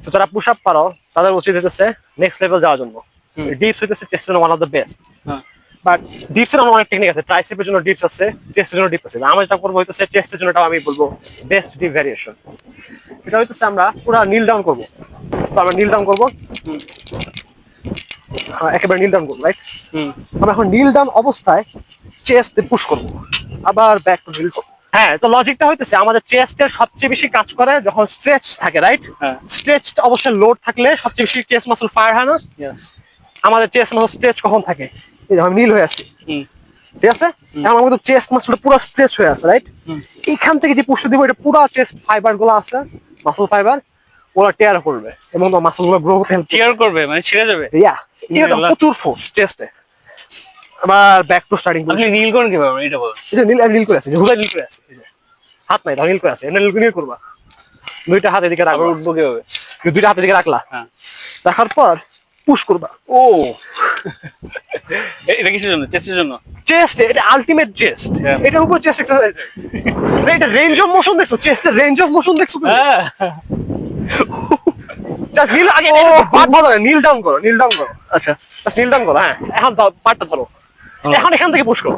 তো যারা push up পারো তাদের উচিত হইতেছে নেক্সট লেভেল যাওয়ার জন্য। ডিপস হইতেছে চেস্টের one of the best. But ডিপসের অনেক টেকনিক আছে, ট্রাইসেপের জন্য ডিপস আছে, চেস্টের জন্য ডিপস আছে। আমরা যেটা করবো হইতেছে চেস্টের জন্য আমি বলবো বেস্ট ডিপ ভ্যারিয়েশন। এটা হইতেছে আমরা পুরো নীল ডাউন করবো। তো আমরা নীল ডাউন করবো, একেবারে নীল ডাউন করবো, রাইট? আমরা এখন নীল ডাউন অবস্থায় চেস্ট পুশ করবো, আবার ব্যাক টু নীল করবো। হ্যাঁ, তো লজিকটা হইতেছে আমাদের চেস্টের সবচেয়ে বেশি কাজ করে যখন স্ট্রেচ থাকে, রাইট? স্ট্রেচ অবশ্যই লোড থাকলে সবচেয়ে বেশি চেস্ট মাসল ফায়ার হয় না? আমাদের চেস্ট মাসল স্ট্রেচ কখন থাকে? এই যে আমি নীল হয়ে আছি, ঠিক আছে? আমার মধ্যে চেস্ট মাসলটা পুরো স্ট্রেচ হয়ে আছে, রাইট? এইখান থেকে যে পুশটা দিব, এটা পুরো চেস্ট ফাইবার গুলো আছে, মাসল ফাইবার, ওরা টেয়ার করবে এবং মাসল গুলো গ্রো হতে হেল্প টিয়ার করবে, মানে ছিঁড়ে যাবে। ইয়া, এটা প্রচুর ফোর্স চেস্টে। আবার ব্যাক টু স্টার্টিং। আপনি নীল করেন কিভাবে এটা বলেন? এই যে নীল করে আছে, হুদাই নীল করে আছে, এই যে হাত নাই, নীল করে আছে, এটা নীল করবা। দুইটা হাত এদিকে রাখবা। উঠবো কিভাবে? দুইটা হাত এদিকে রাখলা, রাখার পর পুশ করবা। ও এটা কিসের জন্য? চেস্টের জন্য? চেস্ট, এটা আলটিমেট চেস্ট। এটার উপর চেস্ট এক্সারসাইজ। এটা রেঞ্জ অফ মোশন দেখছো? চেস্টের রেঞ্জ অফ মোশন দেখছো তুমি? হ্যাঁ, জাস্ট নীল আগে পাট ধরো, নীল ডাউন করো, নীল ডাউন করো। আচ্ছা জাস্ট নীল ডাউন করো। হ্যাঁ, এখন পাটটা ধরো, এখন এখান থেকে পুশ করো।